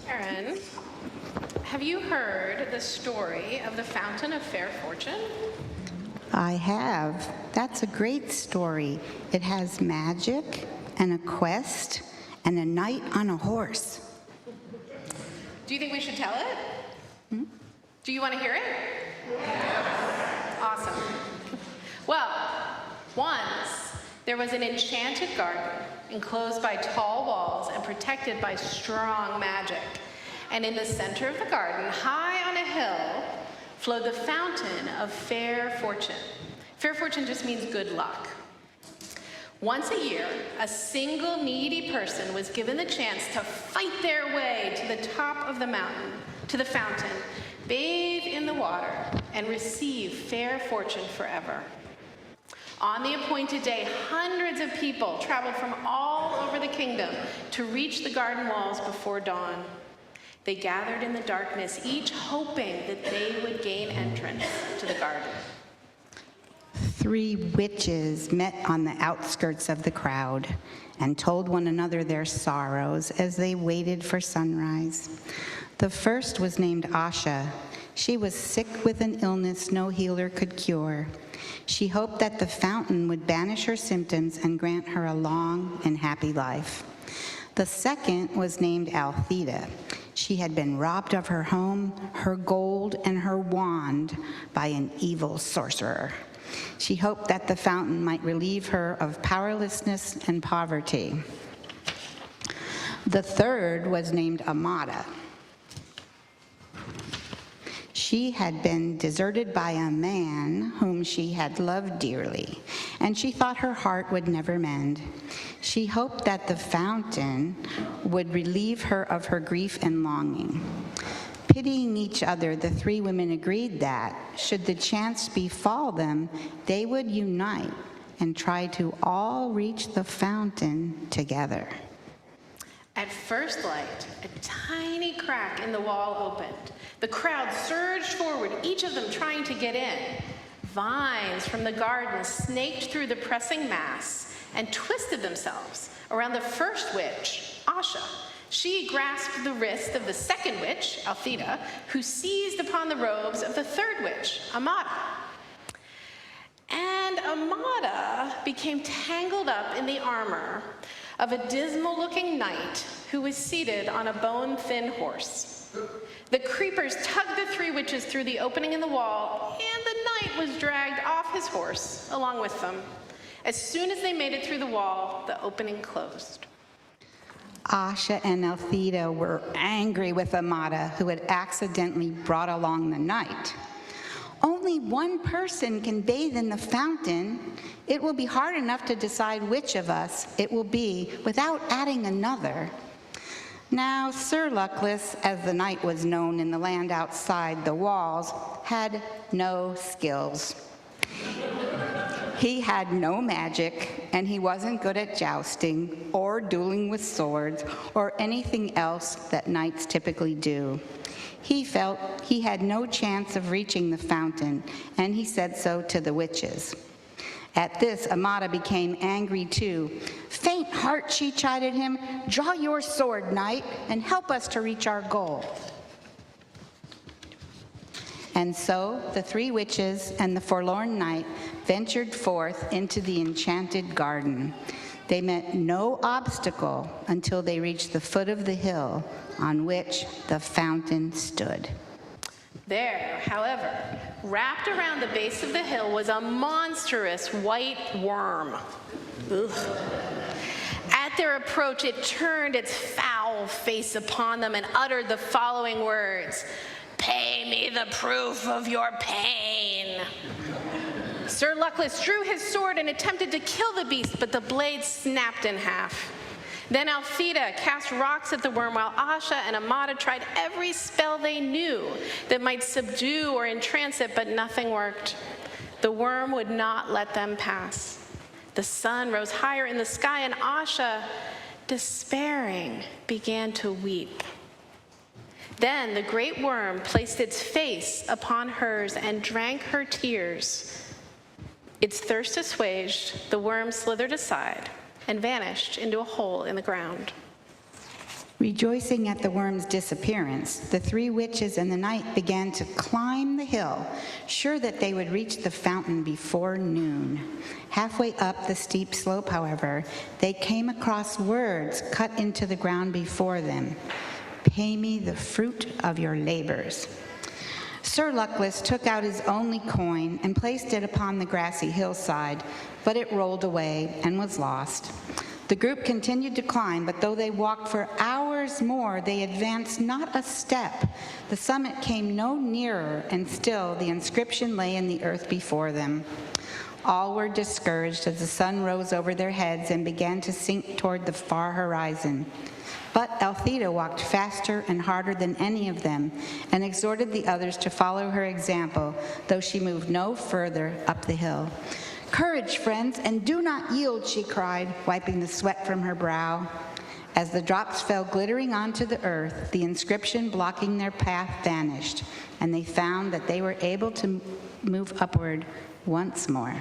Sharon, have you heard the story of the Fountain of Fair Fortune? I have. That's a great story. It has magic and a quest and a knight on a horse. Do you think we should tell it? Do you want to hear it? Yes. Awesome. Well, once there was an enchanted garden enclosed by tall walls and protected by strong magic. And in the center of the garden, high on a hill, flowed the fountain of fair fortune. Fair fortune just means good luck. Once a year, a single needy person was given the chance to fight their way to the top of the mountain, to the fountain, bathe in the water, and receive fair fortune forever. On the appointed day, hundreds of people traveled from all over the kingdom to reach the garden walls before dawn. They gathered in the darkness, each hoping that they would gain entrance to the garden. 3 witches met on the outskirts of the crowd and told one another their sorrows as they waited for sunrise. The first was named Asha. She was sick with an illness no healer could cure. She hoped that the fountain would banish her symptoms and grant her a long and happy life. The second was named Althea. She had been robbed of her home, her gold, and her wand by an evil sorcerer. She hoped that the fountain might relieve her of powerlessness and poverty. The third was named Amata. She had been deserted by a man whom she had loved dearly, and she thought her heart would never mend. She hoped that the fountain would relieve her of her grief and longing. Pitying each other, the 3 women agreed that, should the chance befall them, they would unite and try to all reach the fountain together. At first light, a tiny crack in the wall opened. The crowd surged forward, each of them trying to get in. Vines from the garden snaked through the pressing mass and twisted themselves around the first witch, Asha. She grasped the wrist of the second witch, Althea, who seized upon the robes of the third witch, Amata. And Amata became tangled up in the armor of a dismal-looking knight who was seated on a bone-thin horse. The creepers tugged the 3 witches through the opening in the wall, and the knight was dragged off his horse along with them. As soon as they made it through the wall, the opening closed. Asha and Althea were angry with Amata, who had accidentally brought along the knight. Only one person can bathe in the fountain. It will be hard enough to decide which of us it will be without adding another. Now, Sir Luckless, as the knight was known in the land outside the walls, had no skills. He had no magic, and he wasn't good at jousting or dueling with swords or anything else that knights typically do. He felt he had no chance of reaching the fountain, and he said so to the witches. At this, Amata became angry too. "Faint heart," she chided him, "draw your sword, knight, and help us to reach our goal." And so the 3 witches and the forlorn knight ventured forth into the enchanted garden. They met no obstacle until they reached the foot of the hill on which the fountain stood. There, however, wrapped around the base of the hill was a monstrous white worm. Ugh. At their approach, it turned its foul face upon them and uttered the following words: "Pay me the proof of your pain." Sir Luckless drew his sword and attempted to kill the beast, but the blade snapped in half. Then Althea cast rocks at the worm, while Asha and Amata tried every spell they knew that might subdue or entrance it, but nothing worked. The worm would not let them pass. The sun rose higher in the sky, and Asha, despairing, began to weep. Then the great worm placed its face upon hers and drank her tears. Its thirst assuaged, the worm slithered aside and vanished into a hole in the ground. Rejoicing at the worm's disappearance, the three witches and the knight began to climb the hill, sure that they would reach the fountain before noon. Halfway up the steep slope, however, they came across words cut into the ground before them. "Pay me the fruit of your labors." Sir Luckless took out his only coin and placed it upon the grassy hillside, but it rolled away and was lost. The group continued to climb, but though they walked for hours more, they advanced not a step. The summit came no nearer, and still the inscription lay in the earth before them. All were discouraged as the sun rose over their heads and began to sink toward the far horizon. But Althea walked faster and harder than any of them and exhorted the others to follow her example, though she moved no further up the hill. "Courage, friends, and do not yield," she cried, wiping the sweat from her brow. As the drops fell glittering onto the earth, the inscription blocking their path vanished, and they found that they were able to move upward once more.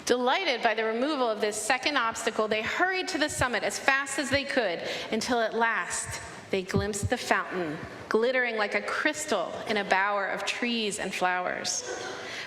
Delighted by the removal of this second obstacle, they hurried to the summit as fast as they could until at last they glimpsed the fountain, glittering like a crystal in a bower of trees and flowers.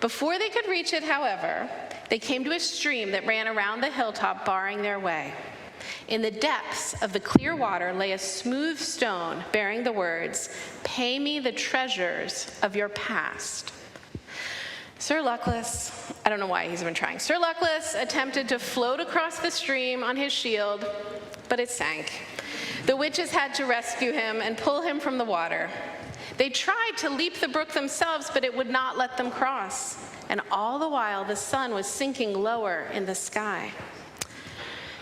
Before they could reach it, however, they came to a stream that ran around the hilltop, barring their way. In the depths of the clear water lay a smooth stone bearing the words, "Pay me the treasures of your past." Sir Luckless, I don't know why he's even trying. Sir Luckless attempted to float across the stream on his shield, but it sank. The witches had to rescue him and pull him from the water. They tried to leap the brook themselves, but it would not let them cross. And all the while, the sun was sinking lower in the sky.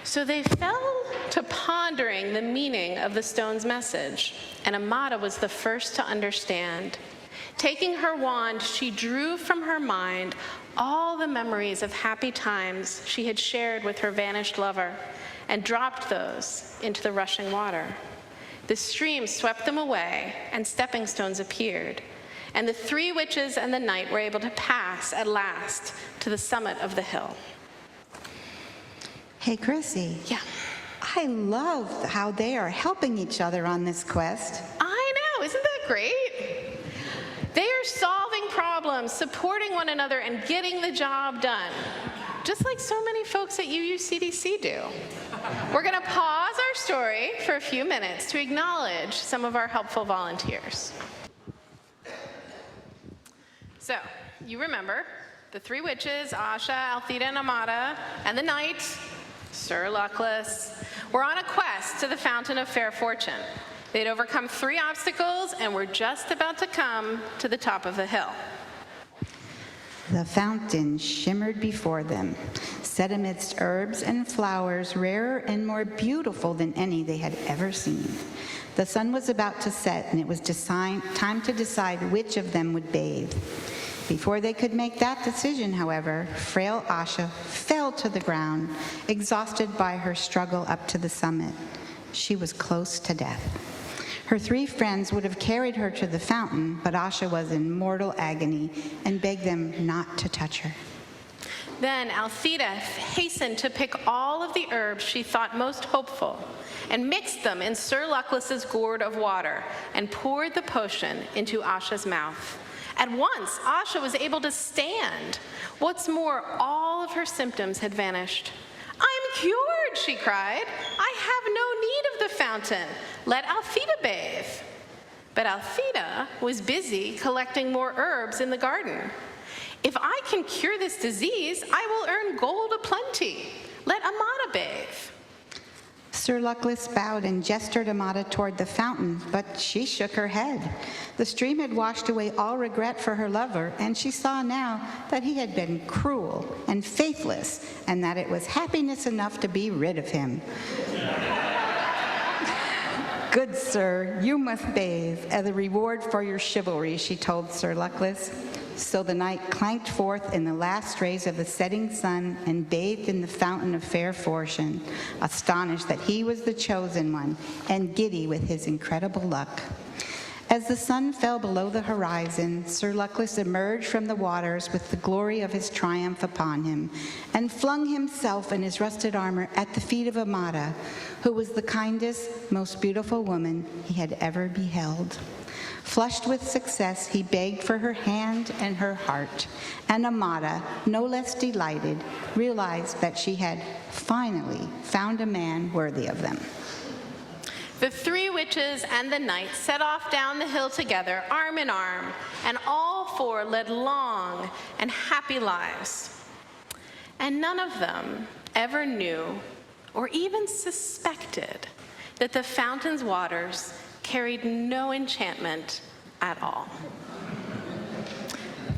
So they fell to pondering the meaning of the stone's message, and Amata was the first to understand. Taking her wand, she drew from her mind all the memories of happy times she had shared with her vanished lover, and dropped those into the rushing water. The stream swept them away, and stepping stones appeared, and the three witches and the knight were able to pass at last to the summit of the hill. Hey, Chrissy. Yeah. I love how they are helping each other on this quest. I know, isn't that great? They are solving problems, supporting one another, and getting the job done, just like so many folks at UUCDC do. We're going to pause our story for a few minutes to acknowledge some of our helpful volunteers. So, you remember the three witches, Asha, Althea, and Amata, and the knight, Sir Luckless, were on a quest to the Fountain of Fair Fortune. They'd overcome 3 obstacles and were just about to come to the top of the hill. The fountain shimmered before them, set amidst herbs and flowers rarer and more beautiful than any they had ever seen. The sun was about to set, and it was time to decide which of them would bathe. Before they could make that decision, however, frail Asha fell to the ground, exhausted by her struggle up to the summit. She was close to death. Her 3 friends would have carried her to the fountain, but Asha was in mortal agony and begged them not to touch her. Then Althea hastened to pick all of the herbs she thought most hopeful and mixed them in Sir Luckless's gourd of water and poured the potion into Asha's mouth. At once, Asha was able to stand. What's more, all of her symptoms had vanished. "I'm cured," she cried. "I have no need of the fountain. Let Althea bathe." But Althea was busy collecting more herbs in the garden. "If I can cure this disease, I will earn gold aplenty. Let Amata bathe." Sir Luckless bowed and gestured Amata toward the fountain, but she shook her head. The stream had washed away all regret for her lover, and she saw now that he had been cruel and faithless, and that it was happiness enough to be rid of him. "Good sir, you must bathe as a reward for your chivalry," she told Sir Luckless. So the knight clanked forth in the last rays of the setting sun and bathed in the fountain of fair fortune, astonished that he was the chosen one and giddy with his incredible luck. As the sun fell below the horizon, Sir Luckless emerged from the waters with the glory of his triumph upon him, and flung himself in his rusted armor at the feet of Amata, who was the kindest, most beautiful woman he had ever beheld. Flushed with success, he begged for her hand and her heart, and Amata, no less delighted, realized that she had finally found a man worthy of them. The three witches and the knight set off down the hill together, arm in arm, and all four led long and happy lives. And none of them ever knew or even suspected that the fountain's waters carried no enchantment at all.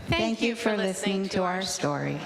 Thank you for listening to our story.